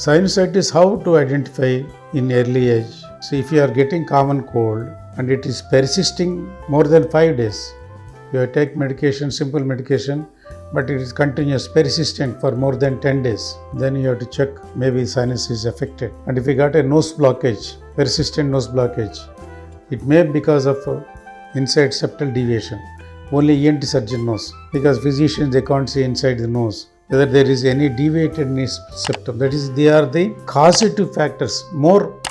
Sinusitis, how to identify in early age? So if you are getting common cold and it is persisting more than 5 days, you take medication, simple medication, but it is continuous, persistent for more than 10 days, then you have to check maybe sinus is affected. And if you got a nose blockage, persistent nose blockage, it may be because of inside septal deviation. Only ENT surgeon knows, because physicians, they can't see inside the nose whether there is any deviated septum. That is, they are the causative factors. More,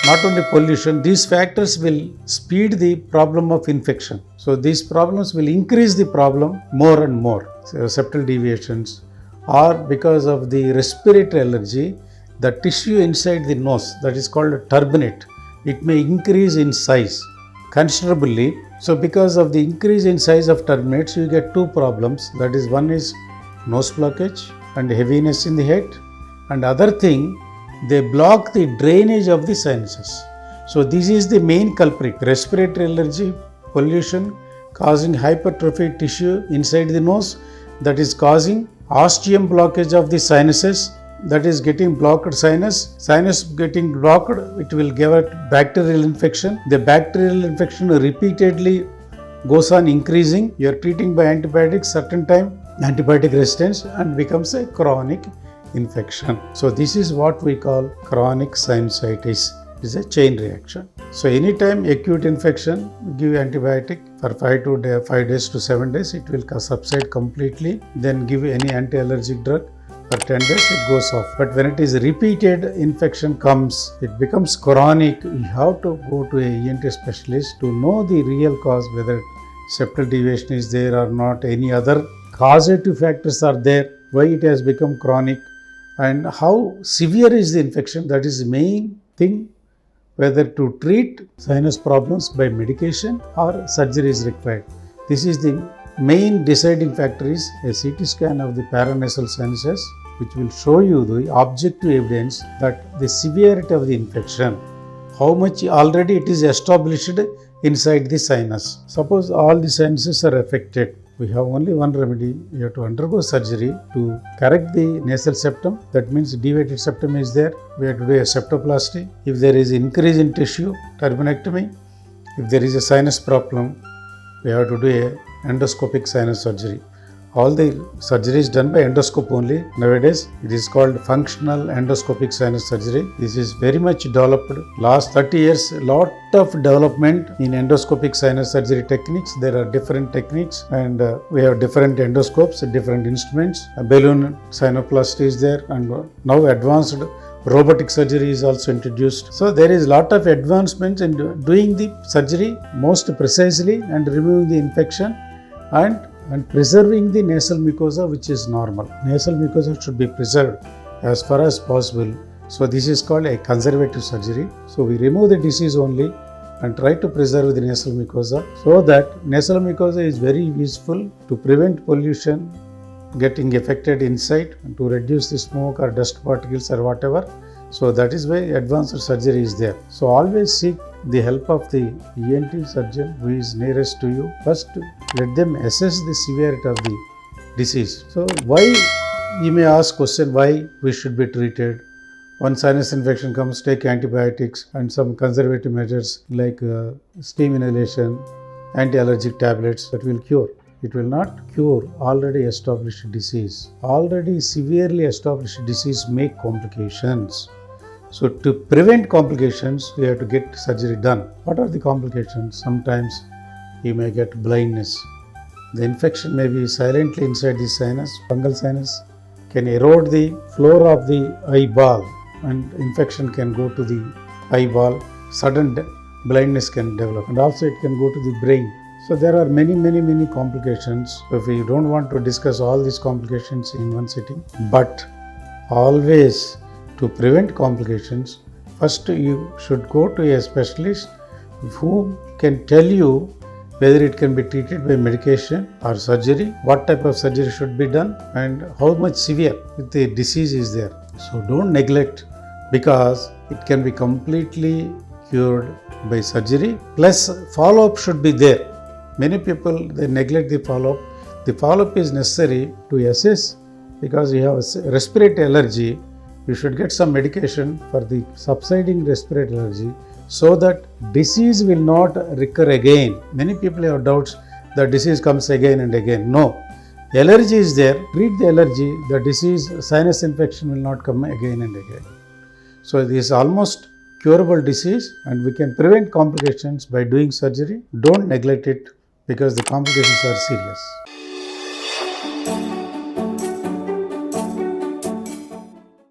not only pollution, these factors will speed the problem of infection. So these problems will increase the problem more and more. So septal deviations, or because of the respiratory allergy, the tissue inside the nose, that is called a turbinate, it may increase in size considerably. So because of the increase in size of turbinates, you get two problems. That is, one is nose blockage and heaviness in the head, and other thing, they block the drainage of the sinuses. So this is the main culprit: respiratory allergy, pollution causing hypertrophied tissue inside the nose, that is causing ostium blockage of the sinuses, that is getting blocked sinus getting blocked, it will give a bacterial infection. The bacterial infection repeatedly goes on increasing. You are treating by antibiotics, certain time antibiotic resistance, and becomes a chronic infection. So this is what we call chronic sinusitis. It is a chain reaction. So anytime acute infection, give antibiotic for 5 days to 7 days, it will subside completely. Then give any anti-allergic drug. For 10 days it goes off. But when it is repeated infection comes, it becomes chronic. You have to go to a ENT specialist to know the real cause, whether septal deviation is there or not, any other causative factors are there, why it has become chronic, and how severe is the infection. That is the main thing, whether to treat sinus problems by medication or surgery is required. This is the main deciding factor. Is a CT scan of the paranasal sinuses, which will show you the objective evidence that the severity of the infection, how much already it is established inside the sinus. Suppose all the sinuses are affected, we have only one remedy. You have to undergo surgery to correct the nasal septum. That means deviated septum is there. We have to do a septoplasty. If there is increase in tissue, turbinectomy. If there is a sinus problem, we have to do a endoscopic sinus surgery. All the surgery is done by endoscope only. Nowadays, it is called functional endoscopic sinus surgery. This is very much developed. Last 30 years, a lot of development in endoscopic sinus surgery techniques. There are different techniques, and we have different endoscopes, different instruments. A balloon sinoplasty is there, and now advanced robotic surgery is also introduced. So there is a lot of advancements in doing the surgery most precisely and removing the infection and preserving the nasal mucosa, which is normal. Nasal mucosa should be preserved as far as possible. So this is called a conservative surgery. So we remove the disease only and try to preserve the nasal mucosa, so that nasal mucosa is very useful to prevent pollution getting affected inside and to reduce the smoke or dust particles or whatever. So that is why advanced surgery is there. So always seek the help of the ENT surgeon who is nearest to you. First, let them assess the severity of the disease. So why, you may ask question, why we should be treated? When sinus infection comes, take antibiotics and some conservative measures like steam inhalation, anti-allergic tablets, that will cure. It will not cure already established disease. Already severely established disease make complications. So to prevent complications, we have to get surgery done. What are the complications? Sometimes you may get blindness. The infection may be silently inside the sinus. Fungal sinus can erode the floor of the eyeball, and infection can go to the eyeball. Sudden blindness can develop, and also it can go to the brain. So there are many complications. So if we don't want to discuss all these complications in one sitting, but always to prevent complications, first you should go to a specialist who can tell you whether it can be treated by medication or surgery, what type of surgery should be done, and how much severe the disease is there. So don't neglect, because it can be completely cured by surgery, plus follow-up should be there. Many people, they neglect the follow-up. The follow-up is necessary to assess, because you have a respiratory allergy. you should get some medication for the subsiding respiratory allergy so that disease will not recur again. Many people have doubts the disease comes again and again. No. Allergy is there, treat the allergy, the disease, sinus infection will not come again and again. So this is almost curable disease and we can prevent complications by doing surgery. Don't neglect it because the complications are serious.